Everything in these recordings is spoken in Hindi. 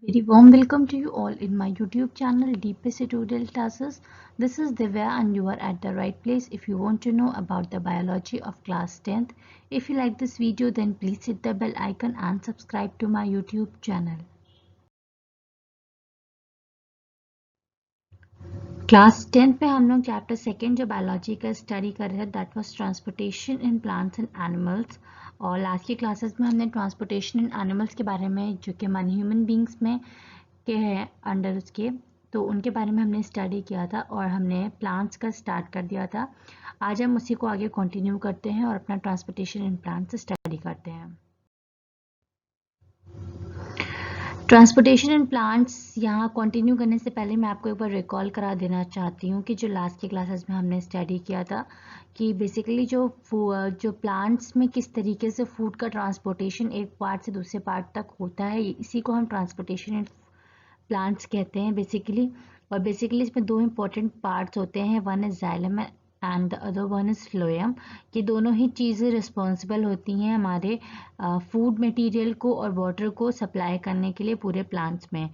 Very warm welcome to you all in my YouTube channel DPS Tutorial Classes. This is Divya and you are at the right place if you want to know about the biology of class 10th. If you like this video then please hit the bell icon and subscribe to my YouTube channel. Class 10th में हम लोग चैप्टर सेकेंड जो बायोलॉजी का स्टडी कर रहे थे that was transportation in plants and animals. और लास्ट की क्लासेस में हमने ट्रांसपोर्टेशन इन एनिमल्स के बारे में जो कि मन ह्यूमन बींग्स में के हैं अंडर उसके, तो उनके बारे में हमने स्टडी किया था और हमने प्लांट्स का स्टार्ट कर दिया था। आज हम उसी को आगे कंटिन्यू करते हैं और अपना ट्रांसपोर्टेशन इन प्लांट्स स्टडी करते हैं। ट्रांसपोर्टेशन इन प्लांट्स यहाँ कंटिन्यू करने से पहले मैं आपको एक बार रिकॉल करा देना चाहती हूँ कि जो लास्ट की क्लासेस में हमने स्टडी किया था कि बेसिकली जो प्लांट्स में किस तरीके से फूड का ट्रांसपोर्टेशन एक पार्ट से दूसरे पार्ट तक होता है, इसी को हम ट्रांसपोर्टेशन इन प्लांट्स कहते हैं बेसिकली। और बेसिकली इसमें दो इंपॉर्टेंट पार्ट्स होते हैं, one is xylem and the other one is phloem. ये दोनों ही चीज़ें रिस्पॉन्सिबल होती हैं हमारे फूड मटेरियल को और वाटर को सप्लाई करने के लिए पूरे प्लांट्स में।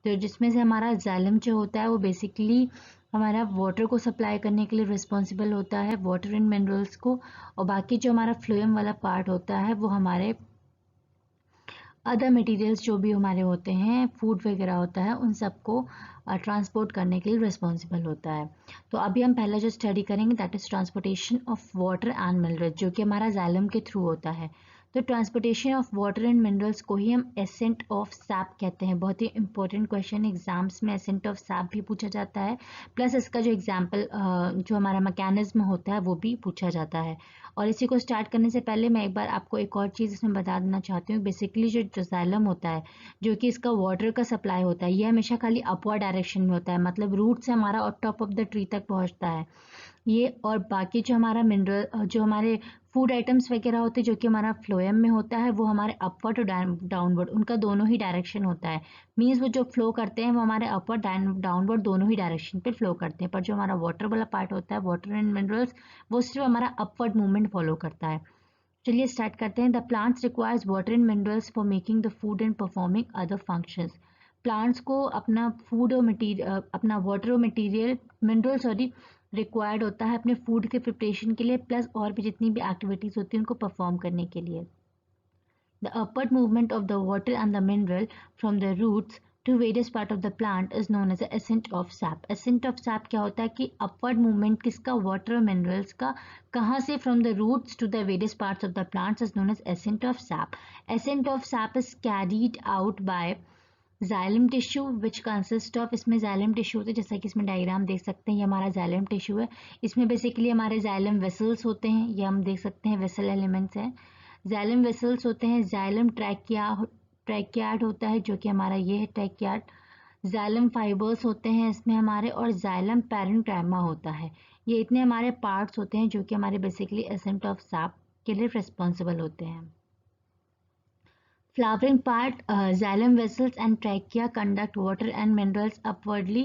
तो जिसमें से हमारा जाइलम जो होता है वो बेसिकली हमारा वाटर को सप्लाई करने के लिए रिस्पॉन्सिबल होता है, वाटर एंड मिनरल्स को। और बाकी जो हमारा फ्लोएम वाला पार्ट होता है वो हमारे अदर मटेरियल्स जो भी हमारे होते हैं, फूड वगैरह होता है, उन सबको ट्रांसपोर्ट करने के लिए रिस्पॉन्सिबल होता है। तो अभी हम पहला जो स्टडी करेंगे that is transportation of water and minerals, जो कि हमारा जाइलम के थ्रू होता है। तो transportation of water and minerals को ही हम एसेंट ऑफ सैप कहते हैं। बहुत ही इंपॉर्टेंट क्वेश्चन एग्जाम्स में एसेंट ऑफ सैप भी पूछा जाता है, प्लस इसका जो एग्जाम्पल जो हमारा मैकेनिज्म होता है वो भी पूछा जाता है। और इसी को स्टार्ट करने से पहले मैं एक बार आपको एक और चीज़ इसमें बता देना चाहती हूँ। बेसिकली जो जाइलम होता है जो कि इसका वाटर का सप्लाई होता है, ये हमेशा खाली अपवर्ड डायरेक्शन में होता है, मतलब रूट से हमारा टॉप ऑफ द ट्री तक पहुँचता है ये। और बाकी जो हमारा मिनरल जो हमारे फूड आइटम्स वगैरह होते हैं जो कि हमारा फ्लोएम में होता है वो हमारे अपवर्ड और डाउनवर्ड, उनका दोनों ही डायरेक्शन होता है। मीन्स वो जो फ्लो करते हैं वो हमारे अपवर्ड डाउनवर्ड दोनों ही डायरेक्शन पे फ्लो करते हैं। पर जो हमारा वाटर वाला पार्ट होता है, वाटर एंड मिनरल्स, वो सिर्फ हमारा अपवर्ड मूवमेंट फॉलो करता है। चलिए स्टार्ट करते हैं। The plants requires water and minerals for making the food and performing other functions. Plants को अपना फूड और मटीरियल, अपना वाटर और मटीरियल, मिनरल सॉरी, रिक्वायर्ड होता है अपने फूड के प्रिपरेशन के लिए, प्लस और भी जितनी भी एक्टिविटीज होती हैं उनको परफॉर्म करने के लिए। The upward movement of the water and the mineral from the roots to various part of the plant is known as the ascent of sap. Ascent of sap क्या होता है कि upward movement किसका, water और minerals का, कहाँ से, from the roots to the various parts of the plants is known as ascent of sap. Ascent of sap is carried out by xylem tissue which consist of, इसमें xylem tissue होते हैं जैसा कि इसमें डायग्राम देख सकते हैं, ये हमारा xylem tissue है। इसमें बेसिकली हमारे xylem vessels होते हैं, ये हम देख सकते हैं वेसल एलिमेंट्स हैं। जाइलम वेसल्स होते हैं, जाइलम ट्रैकियार्ड होता है जो कि हमारा ये है ट्रैकियार्ड। जाइलम फाइबर्स होते हैं इसमें हमारे, और जाइलम पैरेन्काइमा होता है। ये इतने हमारे पार्ट्स होते हैं जो कि हमारे बेसिकली एसेंट ऑफ सैप के लिए रिस्पॉन्सिबल होते हैं। Flowering part, xylem vessels and trachea conduct water and minerals upwardly,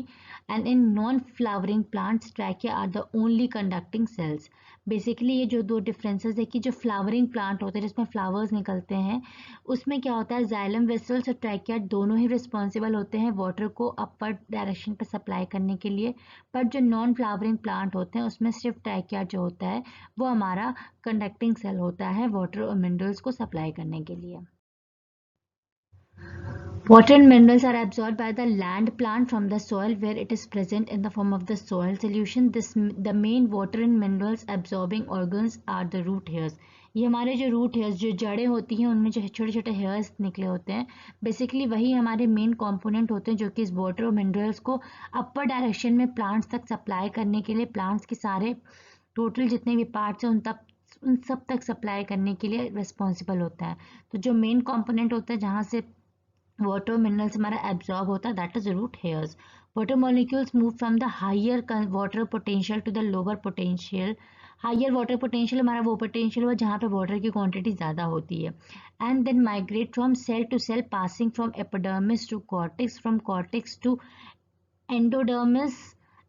and in non-flowering plants trachea are the only conducting cells. Basically ये जो दो डिफरेंसेस है कि जो फ्लावरिंग प्लांट होते हैं जिसमें फ्लावर्स निकलते हैं उसमें क्या होता है, जाइलम वेसल्स और ट्रैकिया दोनों ही रिस्पॉन्सिबल होते हैं वाटर को अपवर्ड डायरेक्शन पर सप्लाई करने के लिए। पर जो नॉन फ्लावरिंग प्लांट होते हैं उसमें सिर्फ ट्रैकिया जो होता है वो हमारा कंडक्टिंग सेल होता है वाटर और मिनरल्स को सप्लाई करने के लिए। Water and minerals are absorbed by the land plant from the soil where it is present in the form of the soil solution. The main water and minerals absorbing organs are the root hairs. ये हमारे जो रूट हेयर्स, जो जड़ें होती हैं उनमें जो छोटे छोटे हेयर्स निकले होते हैं, बेसिकली वही हमारे मेन कंपोनेंट होते हैं जो कि इस वाटर और मिनरल्स को अपर डायरेक्शन में प्लांट्स तक सप्लाई करने के लिए, प्लांट्स के सारे टोटल जितने भी पार्ट्स हैं उन सब तक सप्लाई करने के लिए रिस्पॉन्सिबल होता है। तो जो मेन कंपोनेंट होता है जहाँ से वाटर मिनरल्स हमारा एब्जॉर्ब होता है that is root hairs. Water molecules move from the higher water potential to the lower potential. Higher water potential हमारा वो पोटेंशियल हुआ जहाँ पे वाटर की क्वांटिटी ज़्यादा होती है। And then migrate from cell to cell passing from epidermis to cortex, from cortex to endodermis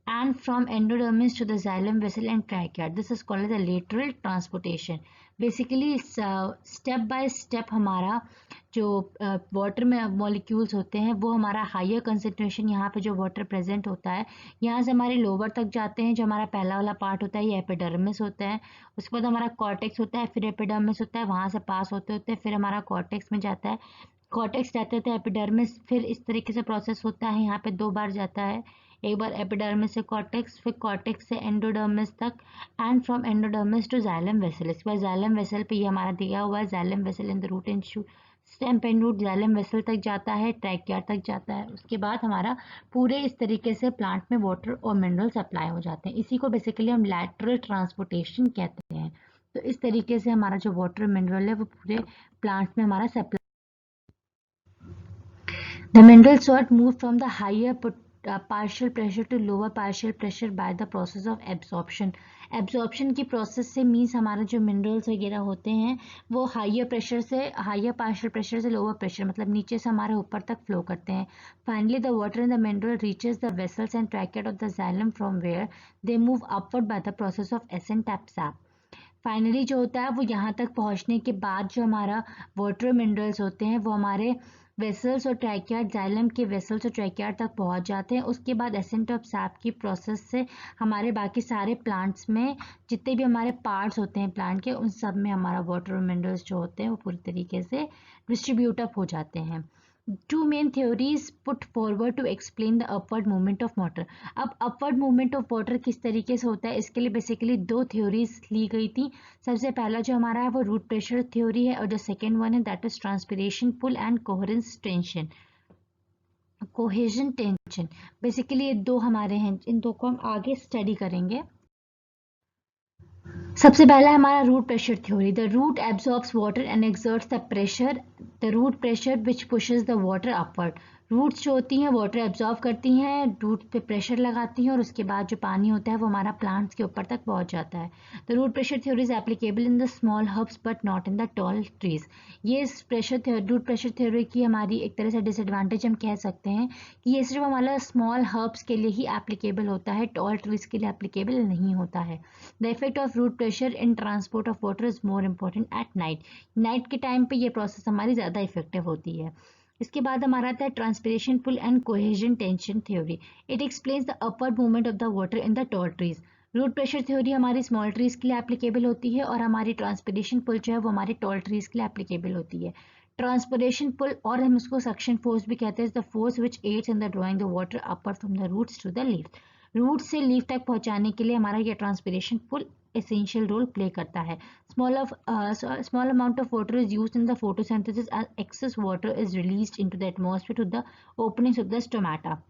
and from endodermis to the xylem vessel and trachea. This is called as a lateral transportation. Basically step by step हमारा जो वाटर में मॉलिक्यूल्स होते हैं वो हमारा हायर कंसेंट्रेशन यहाँ पे जो वाटर प्रेजेंट होता है यहाँ से हमारे लोअर तक जाते हैं। जो हमारा पहला वाला पार्ट होता है ये एपिडर्मिस होता है, उसके बाद हमारा कॉर्टेक्स होता है, फिर एपिडर्मिस होता है, वहाँ से पास होते होते फिर हमारा कॉर्टेक्स में जाता है, कॉर्टेक्स जाते होते एपिडर्मिस, फिर इस तरीके से प्रोसेस होता है। यहाँ पे 2 बार जाता है, एक बार एपिडर्मिस से कॉर्टेक्स, फिर कॉर्टेक्स से एंडोडर्मिस तक, and from endodermis to xylem vessel. इसके बाद जाइलम वेसल पे ये हमारा दिया हुआ है, xylem vessel in the root and stem and root xylem vessel तक जाता है, ट्रैकिया तक जाता है। उसके बाद हमारा पूरे इस तरीके से प्लांट में वाटर और मिनरल्स अप्लाई हो जाते हैं। इसी को बेसिकली हम लैटरल ट्रांसपोर्टेशन कहते हैं। तो इस तरीके से हमारा जो वाटर मिनरल है वो पूरे प्लांट में हमारा supply. The mineral salt move from the higher partial pressure to lower partial pressure by the process of absorption. Absorption की process से means हमारा जो minerals वगैरह होते हैं वो higher pressure से higher partial pressure से lower pressure मतलब नीचे से हमारे ऊपर तक flow करते हैं. Finally, the water in the mineral reaches the vessels and trachea of the xylem from where they move upward by the process of ascent up sap. Finally जो होता है वो यहाँ तक पहुँचने के बाद जो हमारा वाटर मिनरल्स होते हैं वो हमारे वेसल्स और ट्रैकियार्ड जाइलम के वेसल्स और ट्रैकियार्ड तक पहुँच जाते हैं। उसके बाद एसेंट ऑफ सैप की प्रोसेस से हमारे बाकी सारे प्लांट्स में जितने भी हमारे पार्ट्स होते हैं प्लांट के उन सब में हमारा वाटर और मिनरल्स जो होते हैं वो पूरी तरीके से डिस्ट्रीब्यूट अप हो जाते हैं। Two main theories put forward to explain the upward movement of water. अब upward movement of water किस तरीके से होता है इसके लिए बेसिकली 2 थ्योरीज ली गई थी। सबसे पहला जो हमारा है वो रूट प्रेशर थ्योरी है और जो सेकेंड वन है that is transpiration pull and coherence tension, cohesion tension. Basically ये 2 हमारे हैं, इन 2 को हम आगे स्टडी करेंगे। सबसे पहला हमारा root pressure theory. The root absorbs water and exerts the pressure, the root pressure which pushes the water upward. Roots जो होती हैं वाटर एब्जॉर्ब करती हैं, रूट पे प्रेशर लगाती हैं और उसके बाद जो पानी होता है वो हमारा प्लांट्स के ऊपर तक पहुंच जाता है। The root pressure theory is applicable in the small herbs but not in the tall trees. ये रूट प्रेशर थ्योरी की हमारी एक तरह से डिसएडवांटेज हम कह सकते हैं कि ये सिर्फ हमारा स्मॉल हर्ब्स के लिए ही एप्लीकेबल होता है, टॉल ट्रीज के लिए एप्लीकेबल नहीं होता है। The effect of root pressure in transport of water is more important at night. Night के टाइम पे ये प्रोसेस हमारी ज़्यादा इफेक्टिव होती है। इसके बाद हमारा आता है transpiration pull and cohesion tension theory. It explains the upward movement of the water in the tall trees. Root pressure theory हमारी स्मॉल ट्रीज के लिए एप्लीकेबल होती है और हमारी ट्रांसपिरेशन पुल जो है वो हमारी टॉल ट्रीज के लिए एप्लीकेबल होती है। ट्रांसपिरेशन पुल और हम इसको सक्शन फोर्स भी कहते हैं, the force which aids in the drawing the water upper from the roots to the leaves. Root से लीफ तक पहुंचाने के लिए हमारा ये transpiration pull essential role play करता है। Small amount of water is used in the photosynthesis and excess water is released into the atmosphere to the openings of the stomata.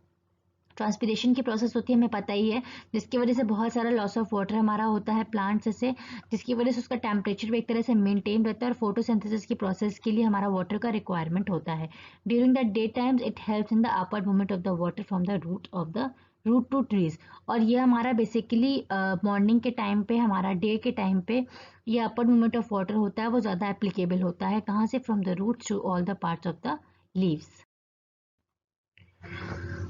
Transpiration की प्रोसेस होती है हमें पता ही है, जिसकी वजह से बहुत सारा लॉस ऑफ वाटर हमारा होता है प्लांट्स से, जिसकी वजह से उसका टेम्परेचर भी एक तरह से मेंटेन रहता है और फोटोसिंथेसिस की प्रोसेस के लिए हमारा वाटर का रिक्वायरमेंट होता है। During the day times it helps in the upward movement of the water from the root to trees. और ये हमारा बेसिकली मॉर्निंग के टाइम पे, हमारा डे के टाइम पे ये अपवर्ड मूवमेंट ऑफ वाटर होता है वो ज़्यादा एप्लीकेबल होता है। कहाँ से? From the roots to all the parts of the leaves.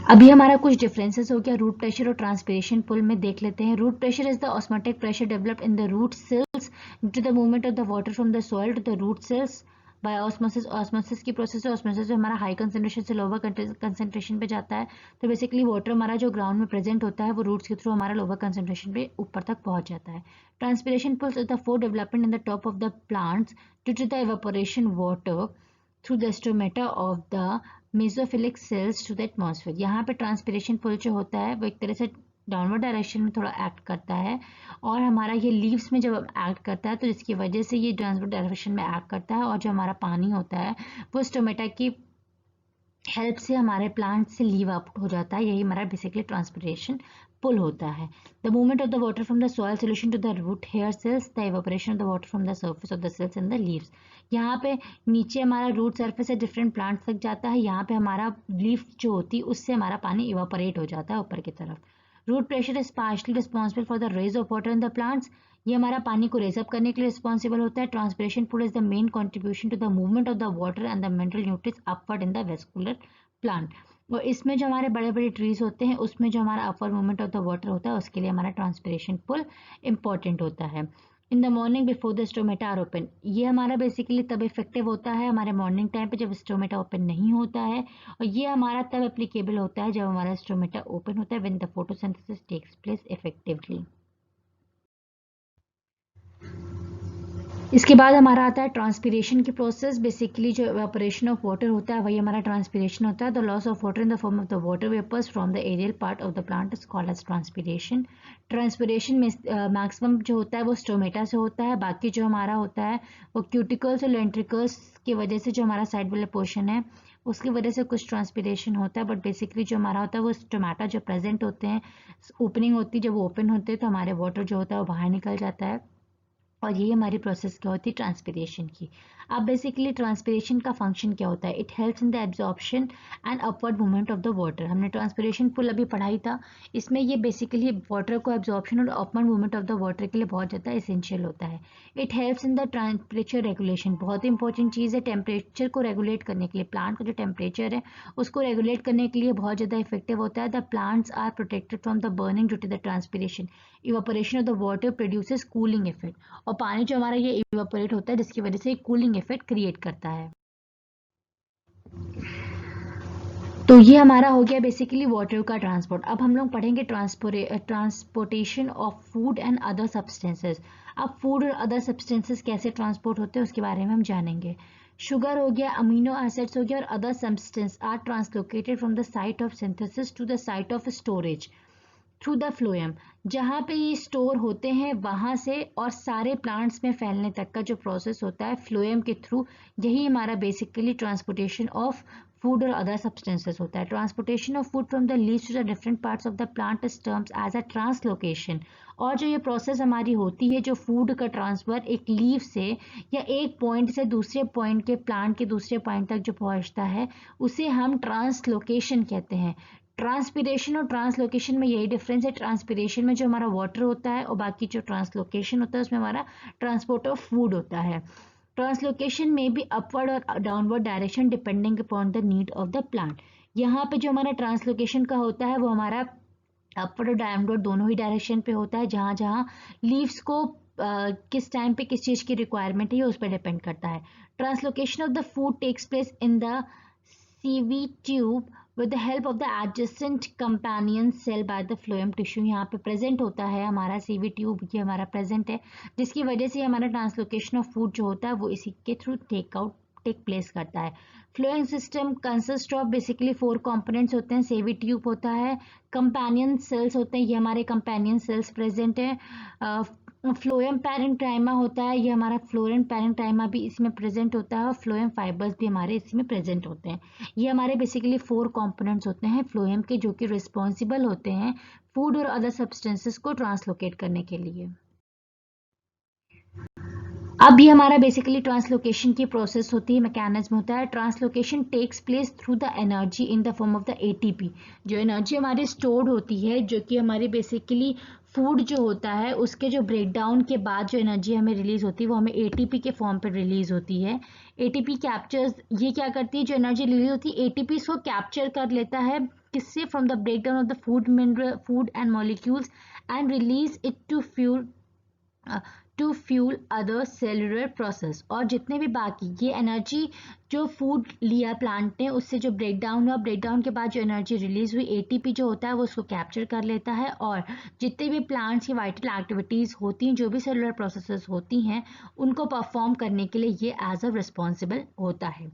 अभी हमारा कुछ डिफरेंसेस हो गया रूट प्रेशर और ट्रांसपिरेशन पुल में, देख लेते हैं। Root pressure is the osmotic pressure developed in the root cells due to the movement of the water from the soil to the root cells by osmosis. Osmosis की प्रोसेस है, ऑस्मोसिस हमारा हाई कंसेंट्रेशन से लोअर कंसेंट्रेशन पे जाता है। तो बेसिकली वाटर हमारा जो ग्राउंड में प्रेजेंट होता है वो रूट्स के थ्रू हमारा लोअर कंसेंट्रेशन पे ऊपर तक पहुंच जाता है। Transpiration pulls is the force development in the top of the plants due to the evaporation water through the stomata of the mesophilic cells to the atmosphere. यहाँ पे ट्रांसपिरेशन पुल जो होता है वो एक तरह से डाउनवर्ड डायरेक्शन में थोड़ा एक्ट करता है और हमारा ये लीव्स में जब एक्ट करता है तो जिसकी वजह से ये डाउनवर्ड डायरेक्शन में एक्ट करता है और जो हमारा पानी होता है वो स्टोमेटा की हेल्प से हमारे प्लांट से लीव आउट हो जाता है। यही हमारा बेसिकली ट्रांसपिरेशन पुल होता है। The movement of the water from the soil solution to the root hair cells, the evaporation of the water from the surface of the cells in the leaves. यहाँ पे नीचे हमारा रूट सरफेस से डिफरेंट प्लांट्स तक जाता है, यहाँ पे हमारा लीफ जो होती है उससे हमारा पानी इवेपोरेट हो जाता है ऊपर की तरफ। Root pressure is partially responsible for the raise of water in the plants. ये हमारा पानी को रेज अप करने के लिए रिस्पॉन्सिबल होता है। Transpiration pull is the main contribution to the movement of the water and the mineral nutrients upward in the vascular plant. और इसमें जो हमारे बड़े बड़े ट्रीज होते हैं उसमें जो हमारा upward movement of the water होता है उसके लिए हमारा ट्रांसपिरेशन पुल इंपॉर्टेंट होता है। In the morning before the stomata are open, ये हमारा बेसिकली तब इफेक्टिव होता है हमारे मॉर्निंग टाइम पे जब स्टोमेटा ओपन नहीं होता है, और ये हमारा तब एप्लीकेबल होता है जब हमारा स्टोमेटा ओपन होता है when the photosynthesis takes place effectively. इसके बाद हमारा आता है ट्रांसपिरेशन की प्रोसेस। बेसिकली जो इवेपोरेशन ऑफ वाटर होता है वही हमारा ट्रांसपिरेशन होता है। The loss of water in the form of the water vapours from the aerial part of the plant is called as transpiration. Transpiration में मैक्सिमम जो होता है वो स्टोमेटा से होता है, बाकी जो हमारा होता है वो क्यूटिकल्स और लेंट्रिकल्स की वजह से जो हमारा साइड वाला पोर्शन है उसकी वजह से कुछ ट्रांसपिरेशन होता है, बट बेसिकली जो हमारा होता है वो स्टोमेटा जो प्रेजेंट होते हैं, ओपनिंग होती है, जब वो ओपन होते हैं तो हमारे वाटर जो होता है वो बाहर निकल जाता है, और ये हमारी प्रोसेस क्या होती है ट्रांसपिरेशन की। अब बेसिकली ट्रांसपिरेशन का फंक्शन क्या होता है, it helps in the absorption and upward movement of the water. हमने ट्रांसपिरेशन पुल अभी पढ़ाई था, इसमें ये बेसिकली वाटर को एब्जॉर्प्शन और upward movement of the water के लिए बहुत ज़्यादा एसेंशियल होता है। It helps in the temperature regulation, बहुत ही इंपॉर्टेंट चीज़ है टेम्परेचर को रेगुलेट करने के लिए, प्लांट का जो टेम्परेचर है उसको रेगुलेट करने के लिए बहुत ज़्यादा इफेक्टिव होता है। The plants are protected from the burning due to the transpiration. Evaporation of the water produces cooling effect, और पानी जो हमारा ये इवेपोरेट होता है जिसकी वजह से कूलिंग इफेक्ट क्रिएट करता है। तो ये हमारा हो गया बेसिकली वाटर का ट्रांसपोर्ट। अब हम लोग पढ़ेंगे transportation of food and other substances. अब फूड और अदर सब्सटेंसेस कैसे ट्रांसपोर्ट होते हैं उसके बारे में हम जानेंगे। शुगर हो गया, अमीनो एसिड्स हो गया, और other substance are translocated from the site of synthesis to the site of storage through the phloem. जहाँ पे ये स्टोर होते हैं वहाँ से और सारे प्लांट्स में फैलने तक का जो प्रोसेस होता है फ्लोएम के थ्रू, यही हमारा बेसिकली ट्रांसपोर्टेशन ऑफ फूड और अदर सब्सटेंसेस होता है। Transportation of food from the leaves to the different parts of the plant is terms as a translocation. और जो ये प्रोसेस हमारी होती है, जो फूड का ट्रांसफर एक लीव से या एक पॉइंट से दूसरे पॉइंट के प्लांट के दूसरे पॉइंट तक जो पहुंचता है, उसे हम ट्रांसलोकेशन कहते हैं। ट्रांसपिरेशन और ट्रांसलोकेशन में यही डिफरेंस है, ट्रांसपिरेशन में जो हमारा वाटर होता है और बाकी जो ट्रांसलोकेशन होता है उसमें हमारा ट्रांसपोर्ट ऑफ फूड होता है। ट्रांसलोकेशन में भी अपवर्ड और downward direction depending upon the need of the plant. यहाँ पे जो हमारा ट्रांसलोकेशन का होता है वो हमारा अपवर्ड और डाउनवर्ड दोनों ही डायरेक्शन पे होता है, जहाँ जहाँ लीव्स को किस टाइम पे किस चीज़ की रिक्वायरमेंट है ये उस पर डिपेंड करता है। Translocation of the food takes place in the CV tube with the help of the adjacent companion cell by the phloem tissue। यहाँ पे प्रेजेंट होता है हमारा CV ट्यूब, ये हमारा प्रेजेंट है जिसकी वजह से हमारा ट्रांसलोकेशन ऑफ फूड जो होता है वो इसी के थ्रू टेक प्लेस करता है। Phloem system consist of basically 4 components होते हैं। सेवी ट्यूब होता है, कंपेनियन सेल्स होते हैं, ये हमारे कंपेनियन सेल्स प्रेजेंट है। फ्लोएम पैरेंटाइमा होता है, ये हमारा फ्लोएम पैरेंटाइमा भी इसमें प्रेजेंट होता है, और फ्लोएम फाइबर्स भी हमारे इसमें प्रेजेंट होते हैं। ये हमारे बेसिकली 4 कंपोनेंट्स होते हैं फ्लोएम के, जो कि रिस्पॉन्सिबल होते हैं फूड और अदर सब्सटेंसेस को ट्रांसलोकेट करने के लिए। अब ये हमारा बेसिकली ट्रांसलोकेशन की प्रोसेस होती है, मैकेनिज्म होता है। Translocation takes place through the energy in the form of the ATP। जो एनर्जी हमारी स्टोर्ड होती है, जो कि हमारी बेसिकली फूड जो होता है उसके जो ब्रेकडाउन के बाद जो एनर्जी हमें रिलीज होती है वो हमें ATP के फॉर्म पर रिलीज होती है। ATP कैप्चर्स, ये क्या करती है, जो एनर्जी रिलीज होती है ATP इसको कैप्चर कर लेता है, किससे, from the breakdown of the food mineral food and molecules and release it to fuel other cellular process. और जितने भी बाकी ये एनर्जी जो फूड लिया प्लांट ने उससे जो ब्रेकडाउन हुआ, ब्रेकडाउन के बाद जो एनर्जी रिलीज हुई ATP जो होता है वो उसको कैप्चर कर लेता है, और जितने भी प्लांट्स की वाइटल एक्टिविटीज़ होती हैं, जो भी सेलुलर प्रोसेसेस होती हैं, उनको परफॉर्म करने के लिए ये एज अ रिस्पॉन्सिबल होता है।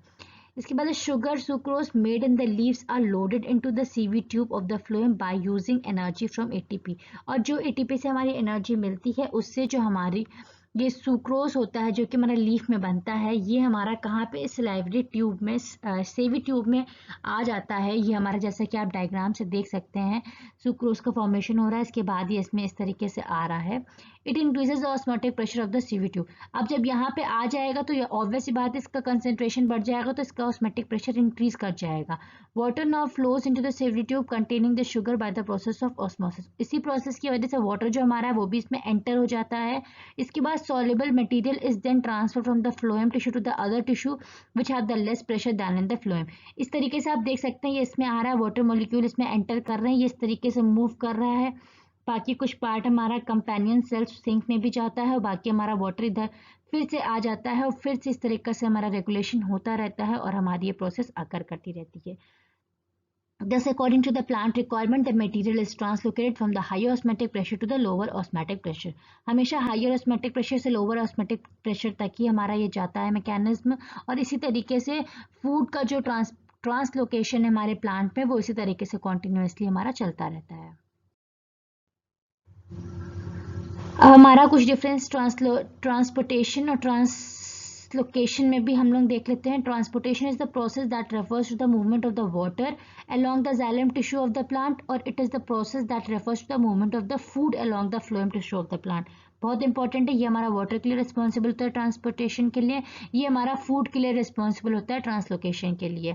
इसके बाद sugar sucrose made in the leaves are loaded into the CV tube of the phloem by using energy from ATP। और जो ATP से हमारी एनर्जी मिलती है उससे जो हमारी ये सुक्रोज होता है जो कि हमारा लीफ में बनता है, ये हमारा कहाँ पे, इस लाइवरी ट्यूब में, सेवी ट्यूब में आ जाता है। ये हमारा जैसा कि आप डायग्राम से देख सकते हैं सुक्रोज का फॉर्मेशन हो रहा है, इसके बाद ये इसमें इस तरीके से आ रहा है। It increases the osmotic pressure of the CV tube. अब जब यहाँ पे आ जाएगा तो ये ऑब्वियस बात है, इसका कंसेंट्रेशन बढ़ जाएगा तो इसका ऑस्मोटिक प्रेशर इंक्रीज कर जाएगा। Water now flows into the CV tube containing the sugar by the process of osmosis. इसी प्रोसेस की वजह से वाटर जो हमारा है वो भी इसमें एंटर हो जाता है। इसके बाद soluble material is then transferred from the phloem tissue to the other tissue which have the less pressure than in the phloem. इस तरीके से आप देख सकते हैं ये इसमें आ रहा है, वाटर मॉलिक्यूल इसमें एंटर कर रहे हैं, ये इस तरीके से मूव कर रहा है। बाकी कुछ पार्ट हमारा कंपेनियन सेल्स सिंक में भी जाता है और बाकी हमारा वाटर इधर फिर से आ जाता है और फिर से इस तरीके से हमारा रेगुलेशन होता रहता है और हमारी ये प्रोसेस अकर करती रहती है। Thus, according to the plant requirement, the material is translocated from the higher osmotic pressure to the lower osmotic pressure. हमेशा higher osmotic pressure से lower osmotic pressure तक ही हमारा ये जाता है मैकेनिज्म, और इसी तरीके से फूड का जो ट्रांसलोकेशन है हमारे प्लांट में वो इसी तरीके से कॉन्टिन्यूसली हमारा चलता रहता है। अब हमारा कुछ डिफरेंस ट्रांसपोर्टेशन और ट्रांसलोकेशन में भी हम लोग देख लेते हैं। Transportation is the process that refers to the movement of the water along the xylem tissue of the plant, और it is the process that refers to the movement of the food along the phloem tissue of the plant. बहुत इंपॉर्टेंट है, ये हमारा वाटर के लिए रिस्पॉन्सिबल होता है ट्रांसपोर्टेशन के लिए, ये हमारा फूड के लिए रिस्पॉन्सिबल होता है ट्रांसलोकेशन के लिए।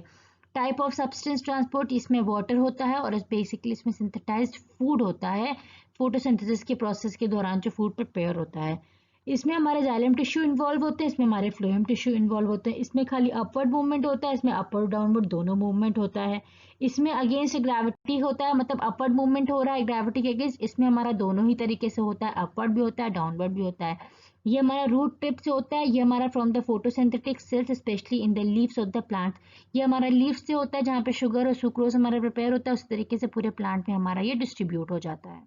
टाइप ऑफ सब्सटेंस ट्रांसपोर्ट, इसमें वाटर होता है और बेसिकली इसमें सिंथेटाइज्ड फूड होता है, फोटोसिंथेसिस के प्रोसेस के दौरान जो फूड प्रिपेयर होता है। इसमें हमारे जाइलम टिश्यू इन्वॉल्व होते हैं, इसमें हमारे फ्लोएम टिश्यू इन्वॉल्व होते हैं। इसमें खाली अपवर्ड मूवमेंट होता है, इसमें अपवर्ड डाउनवर्ड दोनों मूवमेंट होता है। इसमें अगेंस्ट ग्रेविटी होता है, मतलब अपवर्ड मूवमेंट हो रहा है ग्रेविटी के अगेंस्ट, इसमें हमारा दोनों ही तरीके से होता है, अपवर्ड भी होता है डाउनवर्ड भी होता है। ये हमारा रूट टिप से होता है, ये हमारा from the photosynthetic cells specially in the leaves of the plant, ये हमारा लीव्स से होता है जहाँ पे शुगर और सुक्रोज हमारा प्रिपेयर होता है, उस तरीके से पूरे प्लांट में हमारा ये डिस्ट्रीब्यूट हो जाता है।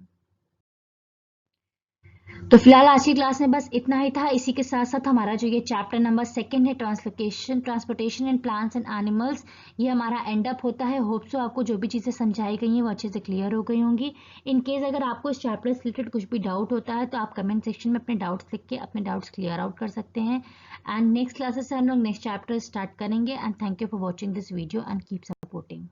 तो फिलहाल आज की क्लास में बस इतना ही था। इसी के साथ साथ हमारा जो ये चैप्टर नंबर 2 है transportation in plants and animals, ये हमारा एंड अप होता है। होप सो आपको जो भी चीज़ें समझाई गई हैं वो अच्छे से क्लियर हो गई होंगी। इन केस अगर आपको इस चैप्टर से रिलेटेड कुछ भी डाउट होता है तो आप कमेंट सेक्शन में अपने डाउट्स लिख के अपने डाउट्स क्लियर आउट कर सकते हैं। एंड नेक्स्ट क्लासेस से हम लोग नेक्स्ट चैप्टर स्टार्ट करेंगे। And thank you for watching this video and keep supporting.